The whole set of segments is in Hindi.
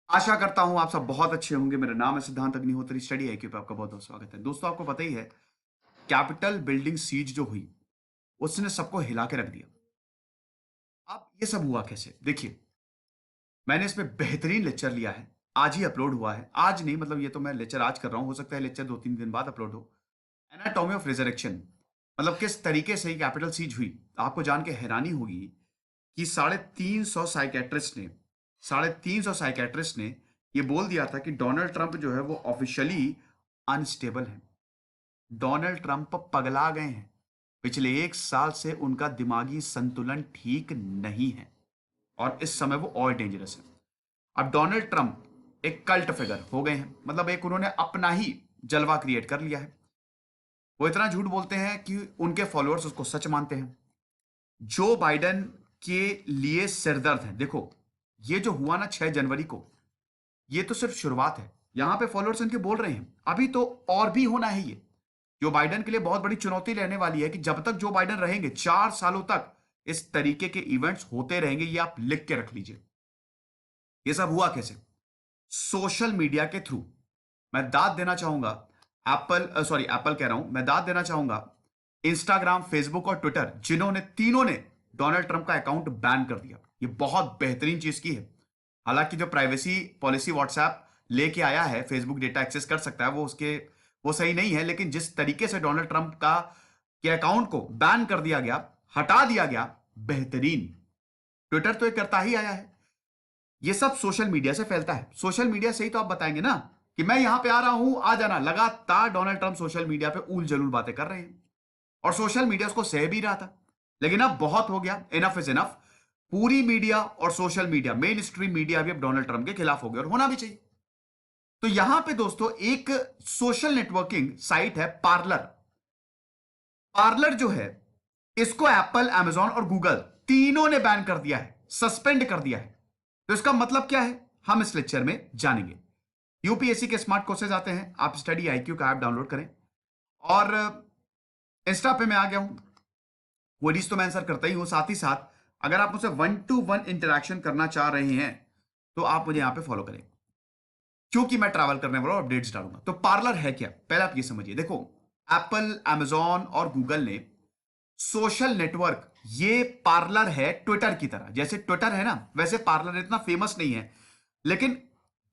आशा करता हूं आप सब बहुत अच्छे होंगे। मेरा नाम है सिद्धांत अग्निहोत्री। स्टडी आईक्यू पे आपका बहुत बहुत स्वागत है। दोस्तों, आपको पता ही है, कैपिटल बिल्डिंग सीज जो हुई उसने सबको हिला के रख दिया। अब ये सब हुआ कैसे? देखिए, मैंने इसमें बेहतरीन लेक्चर लिया है। आज ही अपलोड हुआ है। आज नहीं, मतलब ये तो मैं लेक्चर आज कर रहा हूं, हो सकता है लेक्चर 2-3 दिन बाद अपलोड हो। एनाटॉमी ऑफ रिजरेक्शन, मतलब किस तरीके से कैपिटल सीज हुई। आपको जान के हैरानी होगी कि 350 साइकेट्रिस्ट ने ये बोल दिया था कि डोनाल्ड ट्रंप जो है वो ऑफिशियली अनस्टेबल है। डोनाल्ड ट्रंप पगला गए हैं। पिछले 1 साल से उनका दिमागी संतुलन ठीक नहीं है और इस समय वो और डेंजरस है। अब डोनाल्ड ट्रंप एक कल्ट फिगर हो गए हैं, मतलब एक उन्होंने अपना ही जलवा क्रिएट कर लिया है। वो इतना झूठ बोलते हैं कि उनके फॉलोअर्स उसको सच मानते हैं। जो बाइडेन के लिए सिरदर्द है। देखो, ये जो हुआ ना 6 जनवरी को, ये तो सिर्फ शुरुआत है। यहां पे फॉलोअर्स इनके बोल रहे हैं अभी तो और भी होना है। ये जो बाइडेन के लिए बहुत बड़ी चुनौती रहने वाली है कि जब तक जो बाइडेन रहेंगे 4 सालों तक इस तरीके के इवेंट्स होते रहेंगे। ये आप लिख के रख लीजिए। ये सब हुआ कैसे? सोशल मीडिया के थ्रू। मैं दाद देना चाहूंगा एप्पल कह रहा हूं, मैं दाद देना चाहूंगा इंस्टाग्राम, फेसबुक और ट्विटर, जिन्होंने तीनों ने डोनाल्ड ट्रंप का अकाउंट बैन कर दिया। ये बहुत बेहतरीन चीज की है। हालांकि जो प्राइवेसी पॉलिसी व्हाट्सएप लेके आया है, फेसबुक डेटा एक्सेस कर सकता है, वो सही नहीं है। लेकिन जिस तरीके से डोनाल्ड ट्रंप का के अकाउंट को बैन कर दिया गया, हटा दिया गया, बेहतरीन। ट्विटर तो ये करता ही आया है। ये सब सोशल मीडिया से फैलता है। सोशल मीडिया से ही तो आप बताएंगे ना कि मैं यहां पे आ रहा हूं, आ जाना। लगातार डोनाल्ड ट्रंप सोशल मीडिया पे ऊल जलूल बातें कर रहे हैं और सोशल मीडिया उसको सह भी रहा था। लेकिन अब बहुत हो गया, इनफ इज इनफ। पूरी मीडिया और social media, main stream media भी अब डोनाल्ड ट्रंप के खिलाफ हो गया और होना भी चाहिए। तो यहां पे दोस्तों एक सोशल नेटवर्किंग साइट है पार्लर। पार्लर जो है, इसको एप्पल, अमेजॉन और गूगल तीनों ने बैन कर दिया है, सस्पेंड कर दिया है। तो इसका मतलब क्या है, हम इस लेक्चर में जानेंगे। यूपीएससी के स्मार्ट कोर्सेज आते हैं, आप स्टडी आईक्यू का ऐप डाउनलोड करें। और इंस्टा पे मैं आ गया हूं, क्वेरीज तो मैं आंसर करता ही हूं। साथ ही साथ अगर आप मुझसे 1-to-1 इंटरेक्शन करना चाह रहे हैं तो आप मुझे यहां पे फॉलो करें, क्योंकि मैं ट्रैवल करने वाला हूं, अपडेट्स डालूंगा। तो पार्लर है क्या, पहले आप ये समझिए। देखो, एप्पल, अमेजॉन और गूगल ने सोशल नेटवर्क, ये पार्लर है ट्विटर की तरह। जैसे ट्विटर है ना, वैसे पार्लर इतना फेमस नहीं है, लेकिन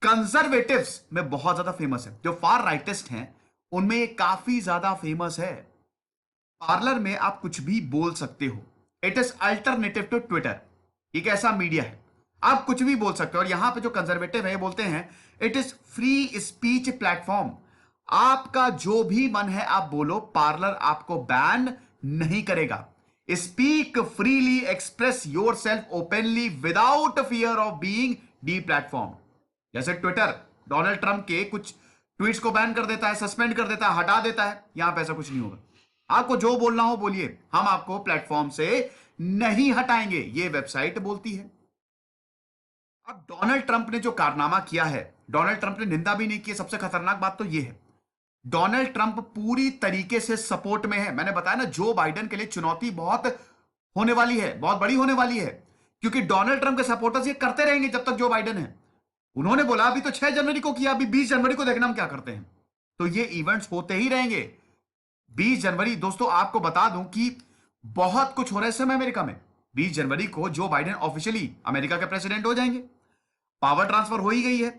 कंजर्वेटिव्स में बहुत ज्यादा फेमस है। जो फार राइटिस्ट हैं उनमें ये काफी ज्यादा फेमस है। पार्लर में आप कुछ भी बोल सकते हो। It is alternative to Twitter. एक ऐसा मीडिया है, आप कुछ भी बोल सकते हो। और यहां पे जो कंजर्वेटिव है ये बोलते हैं it is free speech platform. आपका जो भी मन है आप बोलो, पार्लर आपको बैन नहीं करेगा। Speak freely, express your self openly without fear of being D platform. जैसे ट्विटर डोनाल्ड ट्रंप के कुछ ट्वीट्स को बैन कर देता है, सस्पेंड कर देता है, हटा देता है। यहां पे ऐसा कुछ नहीं होगा। आपको जो बोलना हो बोलिए, हम आपको प्लेटफॉर्म से नहीं हटाएंगे, ये वेबसाइट बोलती है। अब डोनाल्ड ट्रंप ने जो कारनामा किया है, डोनाल्ड ट्रंप ने निंदा भी नहीं की। सबसे खतरनाक बात तो यह है, डोनाल्ड ट्रंप पूरी तरीके से सपोर्ट में है। मैंने बताया ना, जो बाइडेन के लिए चुनौती बहुत होने वाली है, बहुत बड़ी होने वाली है, क्योंकि डोनाल्ड ट्रंप के सपोर्टर्स ये करते रहेंगे जब तक जो बाइडेन है। उन्होंने बोला अभी तो 6 जनवरी को किया, अभी 20 जनवरी को देखना हम क्या करते हैं। तो ये इवेंट्स होते ही रहेंगे। 20 जनवरी दोस्तों, आपको बता दूं कि बहुत कुछ हो रहा है इस समय अमेरिका में। 20 जनवरी को जो बाइडेन ऑफिशियली अमेरिका के प्रेसिडेंट हो जाएंगे। पावर ट्रांसफर हो ही गई है।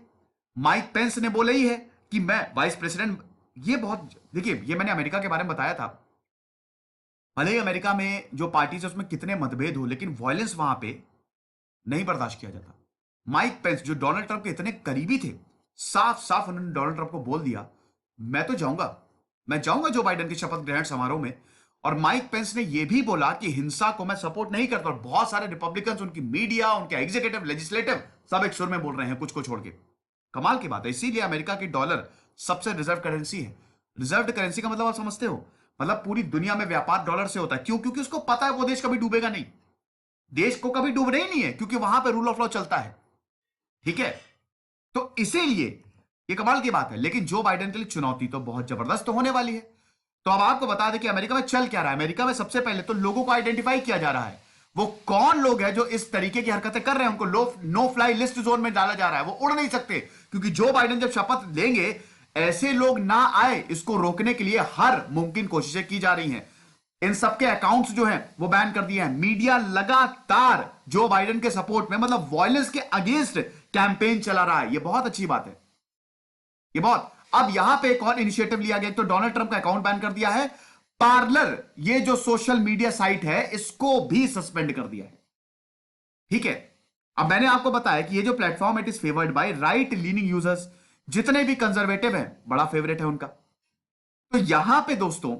माइक पेंस ने बोला ही है कि मैं वाइस प्रेसिडेंट। ये बहुत, देखिए, ये मैंने अमेरिका के बारे में बताया था। भले ही अमेरिका में जो पार्टीज है उसमें कितने मतभेद हो, लेकिन वायलेंस वहां पे नहीं बर्दाश्त किया जाता। माइक पेंस जो डोनाल्ड ट्रंप के इतने करीबी थे, साफ साफ उन्होंने डोनाल्ड ट्रंप को बोल दिया मैं तो जाऊंगा, मैं जाऊंगा जो बाइडेन के शपथ ग्रहण समारोह में। और माइक पेंस ने यह भी बोला कि हिंसा को मैं सपोर्ट नहीं करता। और बहुत सारे रिपब्लिकन्स, उनकी मीडिया, उनके एग्जीक्यूटिव, लेजिस्लेटिव, सब एक सुर में बोल रहे हैं, कुछ को छोड़ के। कमाल की बात है। इसीलिए अमेरिका की डॉलर सबसे रिजर्व करेंसी है। रिजर्व करेंसी का मतलब आप समझते हो, मतलब पूरी दुनिया में व्यापार डॉलर से होता है। क्यों? क्योंकि उसको पता है वो देश कभी डूबेगा नहीं। देश को कभी डूबना ही नहीं है, क्योंकि वहां पे रूल ऑफ लॉ चलता है। ठीक है, तो इसीलिए ये कमाल की बात है। लेकिन जो बाइडेन के लिए चुनौती तो बहुत जबरदस्त तो होने वाली है। तो अब आपको बता दें कि अमेरिका में चल क्या रहा है। अमेरिका में सबसे पहले तो लोगों को आइडेंटिफाई किया जा रहा है। वो कौन लोग हैं जो इस तरीके की हरकतें कर रहे हैं, उनको नो फ्लाई लिस्ट जोन में डाला जा रहा है, वो उड़ नहीं सकते, क्योंकि जो बाइडेन जब शपथ लेंगे ऐसे लोग ना आए, इसको रोकने के लिए हर मुमकिन कोशिशें की जा रही हैं। इन सबके अकाउंट्स जो हैं वो बैन कर दिए हैं। मीडिया लगातार जो बाइडेन के सपोर्ट में, मतलब वॉयलेंस के अगेंस्ट कैंपेन चला रहा है। ये बहुत अच्छी बात है, ये बहुत। अब यहां पे एक और इनिशिएटिव लिया गया, तो डोनाल्ड ट्रंप का अकाउंट बैन कर दिया है। पार्लर, ये जो सोशल मीडिया साइट है, इसको भी सस्पेंड कर दिया है। ठीक है, अब मैंने आपको बताया कि ये जो platform it is favoured by right leaning users, जितने भी कंजर्वेटिव हैं बड़ा फेवरेट है उनका। तो यहां पे दोस्तों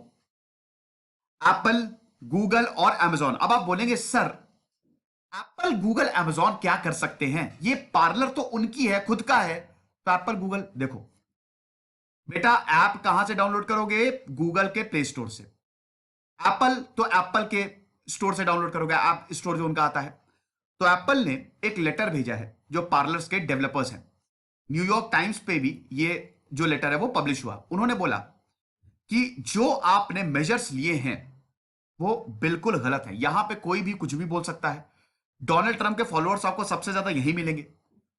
एप्पल, गूगल और अमेजॉन, अब आप बोलेंगे सर एप्पल, गूगल, अमेजॉन क्या कर सकते हैं, ये पार्लर तो उनकी है, खुद का है। तो एप्पल, गूगल, देखो बेटा, ऐप कहां से डाउनलोड करोगे? गूगल के प्ले स्टोर से। एप्पल तो एप्पल के स्टोर से डाउनलोड करोगे, ऐप स्टोर जो उनका आता है। तो एप्पल ने एक लेटर भेजा है जो पार्लर्स के डेवलपर्स हैं। न्यूयॉर्क टाइम्स पे भी ये जो लेटर है वो पब्लिश हुआ। उन्होंने बोला कि जो आपने मेजर्स लिए हैं वो बिल्कुल गलत है। यहां पे कोई भी कुछ भी बोल सकता है। डोनाल्ड ट्रंप के फॉलोअर्स आपको सबसे ज्यादा यही मिलेंगे।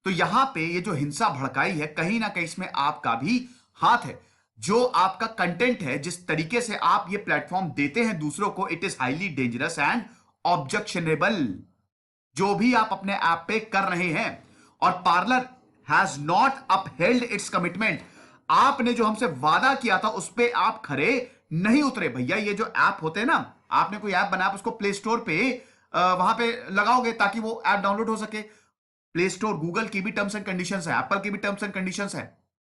तो यहां पे ये जो हिंसा भड़काई है, कहीं ना कहीं इसमें आपका भी हाथ है। जो आपका कंटेंट है, जिस तरीके से आप ये प्लेटफॉर्म देते हैं दूसरों को, it is highly dangerous and objectionable, जो भी आप अपने ऐप पे कर रहे हैं। और parlour has not upheld it's commitment. आपने जो हमसे वादा किया था उस पे आप खरे नहीं उतरे भैया। ये जो ऐप होते हैं ना, आपने कोई ऐप बनाया, उसको प्ले स्टोर पे वहां पे लगाओगे ताकि वो ऐप डाउनलोड हो सके। प्ले स्टोर, गूगल की भी टर्म्स एंड कंडीशंस है, एप्पल की भी टर्म्स एंड कंडीशंस है।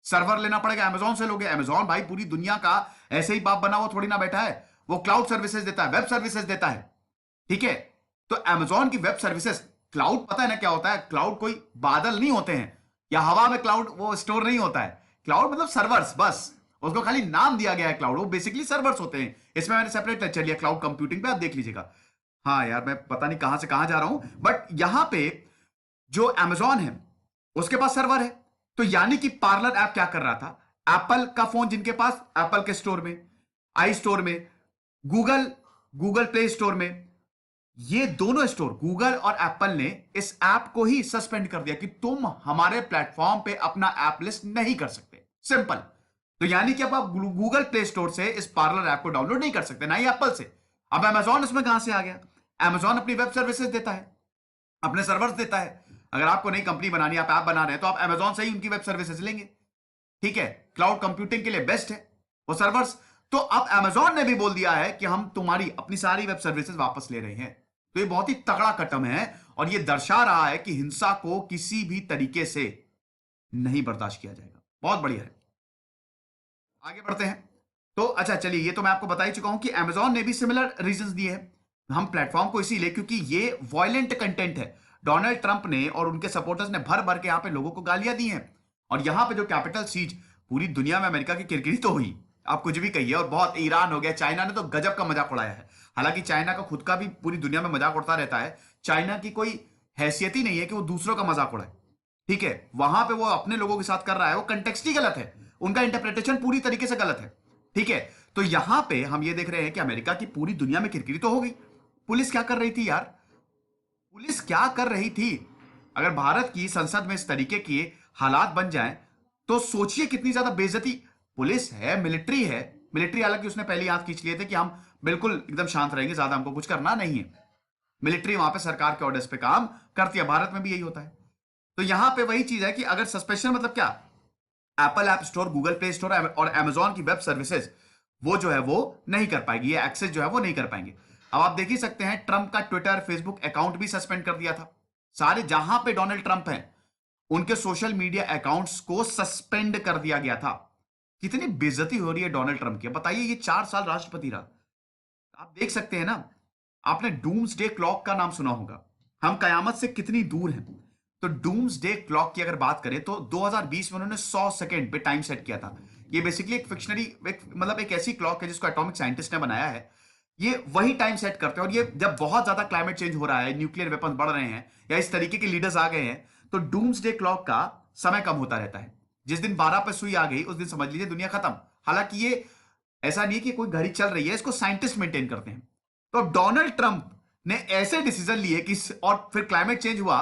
सर्वर लेना पड़ेगा, अमेजॉन से लोगे। अमेजॉन भाई पूरी दुनिया का ऐसे ही बाप बना हुआ थोड़ी ना बैठा है, वो क्लाउड सर्विसेज देता है, वेब सर्विसेज देता है। ठीक है, तो अमेजॉन की वेब सर्विसेज, क्लाउड पता है ना क्या होता है? क्लाउड कोई बादल नहीं होते हैं या हवा में क्लाउड वो स्टोर नहीं होता है। क्लाउड मतलब सर्वर्स, बस उसको खाली नाम दिया गया है क्लाउड, वो बेसिकली सर्वर्स होते हैं। इसमें मैंने सेपरेट लेक्चर लिया क्लाउड कंप्यूटिंग पे, आप देख लीजिएगा। हाँ यार, मैं पता नहीं कहां से कहां जा रहा हूं, बट यहां पे जो अमेजॉन है उसके पास सर्वर है। तो यानी कि पार्लर ऐप क्या कर रहा था? एप्पल का फोन जिनके पास, एप्पल के स्टोर में, आई स्टोर में, गूगल, गूगल प्ले स्टोर में, ये दोनों स्टोर, गूगल और एप्पल ने इस ऐप को ही सस्पेंड कर दिया कि तुम हमारे प्लेटफॉर्म पे अपना ऐप लिस्ट नहीं कर सकते। सिंपल। तो यानी कि अब आप गूगल प्ले स्टोर से इस पार्लर ऐप को डाउनलोड नहीं कर सकते, ना ही एप्पल से। अब अमेजॉन इसमें कहां से आ गया? अमेजॉन अपनी वेब सर्विसेज देता है, अपने सर्वर्स देता है। अगर आपको नई कंपनी बनानी है, आप ऐप बना रहे हैं, तो आप अमेजॉन से ही उनकी वेब सर्विसेज लेंगे। ठीक है, क्लाउड कंप्यूटिंग के लिए बेस्ट है वो सर्वर्स। तो अब अमेजॉन ने भी बोल दिया है कि हम तुम्हारी अपनी सारी वेब सर्विसेज वापस ले रहे हैं। तो ये बहुत ही तगड़ा कदम है और ये दर्शा रहा है कि हिंसा को किसी भी तरीके से नहीं बर्दाश्त किया जाएगा। बहुत बढ़िया है, आगे बढ़ते हैं। तो अच्छा चलिए, ये तो मैं आपको बता ही चुका हूं कि अमेजॉन ने भी सिमिलर रीजंस दिए हैं। हम प्लेटफॉर्म को इसीलिए क्योंकि ये वायलेंट कंटेंट है। डोनाल्ड ट्रंप ने और उनके सपोर्टर्स ने भर भर के यहां पे लोगों को गालियां दी हैं। और यहां पे जो कैपिटल सीज, पूरी दुनिया में अमेरिका की किरकिरी तो हुई, आप कुछ भी कहिए, और बहुत ईरान हो गया, चाइना ने तो गजब का मजाक उड़ाया है। हालांकि चाइना का खुद का भी पूरी दुनिया में मजाक उड़ता रहता है। चाइना की कोई हैसियत ही नहीं है कि वो दूसरों का मजाक उड़ाए। ठीक है, वहां पे वो अपने लोगों के साथ कर रहा है, वो कंटेक्स्ट ही गलत है, उनका इंटरप्रिटेशन पूरी तरीके से गलत है। ठीक है, तो यहां पे हम ये देख रहे हैं कि अमेरिका की पूरी दुनिया में किरकिरी तो हो गई। पुलिस क्या कर रही थी यार? पुलिस क्या कर रही थी? अगर भारत की संसद में इस तरीके के हालात बन जाएं तो सोचिए कितनी ज्यादा बेइज्जती। पुलिस है, मिलिट्री है, मिलिट्री हालांकि उसने पहले हाथ खींच लिए थे कि हम बिल्कुल एकदम शांत रहेंगे, ज्यादा हमको कुछ करना नहीं है। मिलिट्री वहां पे सरकार के ऑर्डर्स पे काम करती है, भारत में भी यही होता है। तो यहां पे वही चीज है कि अगर सस्पेंशन मतलब क्या, Apple app store, Google play store और अमेजॉन की वेब सर्विसेज वो जो है वो नहीं कर पाएगी, ये एक्सेस जो है वो नहीं कर पाएंगे। अब आप देख ही सकते हैं, ट्रंप का ट्विटर, फेसबुक अकाउंट भी सस्पेंड कर दिया था। सारे जहां पे डोनाल्ड ट्रंप हैं उनके सोशल मीडिया अकाउंट्स को सस्पेंड कर दिया गया था। कितनी बेइज्जती हो रही है डोनाल्ड ट्रंप की। बताइए, ये 4 साल राष्ट्रपति रहा। आप देख सकते हैं ना, आपने डूम्सडे क्लॉक का नाम सुना होगा, हम कयामत से कितनी दूर हैं। तो डूम्सडे क्लॉक की अगर बात करें तो 2020 में उन्होंने 100 सेकंड पे टाइम सेट किया था। ये बेसिकली एक फिक्शनरी, मतलब एक ऐसी क्लॉक है जिसको एटॉमिक साइंटिस्ट ने बनाया है। ये वही टाइम सेट करते हैं, और ये जब बहुत ज्यादा क्लाइमेट चेंज हो रहा है, न्यूक्लियर वेपन बढ़ रहे हैं या इस तरीके के लीडर्स आ गए हैं, तो डूम्सडे क्लॉक का समय कम होता रहता है। जिस दिन 12 पे सुई आ गई उस दिन समझ लीजिए दुनिया खत्म। हालांकि ये ऐसा नहीं है कि कोई घड़ी चल रही है, इसको साइंटिस्ट मेंटेन करते हैं। तो डोनाल्ड ट्रंप ने ऐसे डिसीजन लिए कि और फिर क्लाइमेट चेंज हुआ,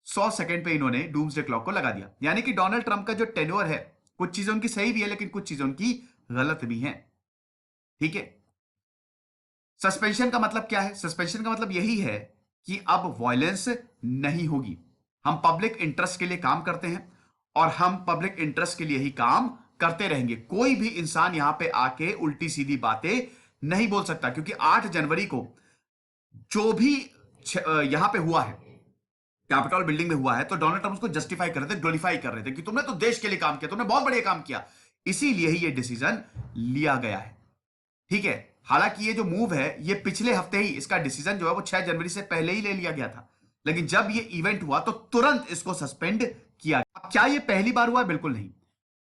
100 सेकंड पे इन्होंने डूम्सडे क्लॉक को लगा दिया। यानी कि डोनाल्ड ट्रंप का जो टेन्योर है, कुछ चीजें उनकी सही भी है लेकिन कुछ चीजें उनकी गलत भी हैं। ठीक है। सस्पेंशन का मतलब क्या है? सस्पेंशन का मतलब यही है कि अब वायलेंस नहीं होगी। हम पब्लिक इंटरेस्ट के लिए काम करते हैं और हम पब्लिक इंटरेस्ट के लिए ही काम करते रहेंगे। कोई भी इंसान यहां पे आके उल्टी सीधी बातें नहीं बोल सकता, क्योंकि 8 जनवरी को जो भी यहां पे हुआ है, कैपिटल बिल्डिंग में हुआ है, तो डोनाल्ड ट्रंप उसको जस्टिफाई कर रहे थे, ग्लोरीफाई कर रहे थे कि तुमने तो देश के लिए काम किया, तुमने बहुत बढ़िया काम किया। इसीलिए ही ये डिसीजन लिया गया है। ठीक है। हालांकि ये जो मूव है, ये पिछले हफ्ते ही इसका डिसीजन जो है वो 6 जनवरी से पहले ही ले लिया गया था, लेकिन जब ये इवेंट हुआ तो तुरंत इसको सस्पेंड किया। अब क्या ये पहली बार हुआ? बिल्कुल नहीं।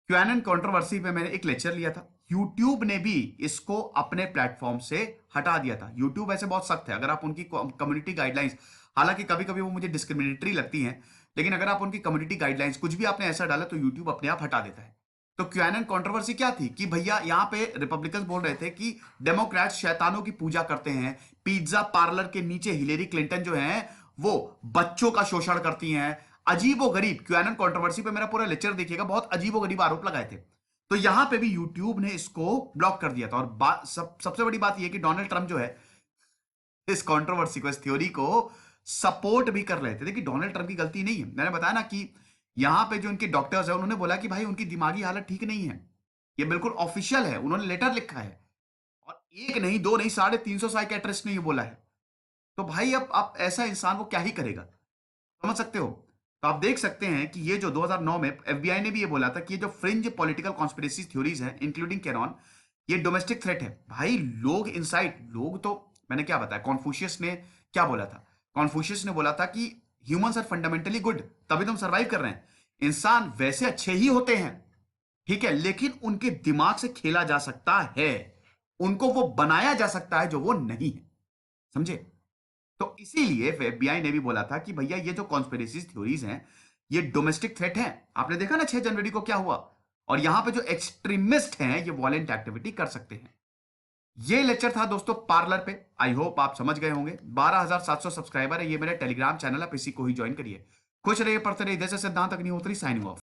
क्यूएनएन कंट्रोवर्सी पे मैंने एक लेक्चर लिया था, यूट्यूब ने भी इसको अपने प्लेटफॉर्म से हटा दिया था। यूट्यूब ऐसे बहुत सख्त है, अगर आप उनकी कम्युनिटी गाइडलाइंस, हालांकि कभी कभी वो मुझे डिस्क्रिमिनेटरी लगती हैं, लेकिन अगर आप उनकी कम्युनिटी गाइडलाइंस कुछ भी आपने ऐसा डाला तो यूट्यूब अपने आप हटा देता है। तो क्यूएनएन कंट्रोवर्सी क्या थी कि भैया यहां पे रिपब्लिकन बोल रहे थे कि डेमोक्रेट्स शैतानों की पूजा करते हैं, पिज्जा पार्लर के नीचे हिलेरी क्लिंटन जो है वो बच्चों का शोषण करती हैं। अजीबो गरीब क्यूएनएन कंट्रोवर्सी पे मेरा पूरा लेक्चर देखिएगा, बहुत अजीबो गरीब आरोप लगाए थे। तो यहां पे भी यूट्यूब ने इसको ब्लॉक कर दिया था। और सबसे बड़ी बात यह कि डोनाल्ड ट्रंप जो है इस कंट्रोवर्सी को, इस थ्योरी को सपोर्ट भी कर रहे थे। देखिए डोनाल्ड ट्रंप की गलती नहीं है। मैंने बताया ना कि यहां पे जो इनके डॉक्टर्स है उन्होंने बोला कि भाई उनकी दिमागी हालत ठीक नहीं है, ये बिल्कुल ऑफिशियल है, उन्होंने लेटर लिखा है। और एक नहीं, दो नहीं, 350 साइकेट्रिस्ट ने ये बोला है। तो भाई अब आप ऐसा इंसान वो क्या ही करेगा, समझ सकते हो। तो आप देख सकते हैं कि ये जो 2009 में एफबीआई ने भी ये बोला था कि ये जो फ्रिंज पॉलिटिकल कॉन्स्पिरेसी थ्योरीज है इंक्लूडिंग कैनॉन, ये डोमेस्टिक थ्रेट है। भाई लोग इनसाइड, लोग तो मैंने क्या बताया, कॉन्फ्यूशियस ने क्या बोला था? कॉन्फ्यूशियस ने बोला था कि ह्यूमंस आर फंडामेंटली गुड, तभी तो हम सर्वाइव कर रहे हैं। इंसान वैसे अच्छे ही होते हैं, ठीक है, लेकिन उनके दिमाग से खेला जा सकता है, उनको वो बनाया जा सकता है जो वो नहीं है, समझे। तो इसीलिए एफबीआई ने भी बोला था कि भैया ये जो कॉन्स्पिरेसी थ्योरीज हैं ये डोमेस्टिक थ्रेट हैं। आपने देखा ना 6 जनवरी को क्या हुआ, और यहां पे जो एक्सट्रीमिस्ट हैं ये वॉलेंट एक्टिविटी कर सकते हैं। ये लेक्चर था दोस्तों पार्लर पे, आई होप आप समझ गए होंगे। 12,700 सब्सक्राइबर है, ये मेरा टेलीग्राम चैनल है, इसी को ही ज्वाइन करिए। खुश रहिए, पढ़ते रहिए। जैसे सिद्धांत अग्निहोत्री, साइनिंग ऑफ।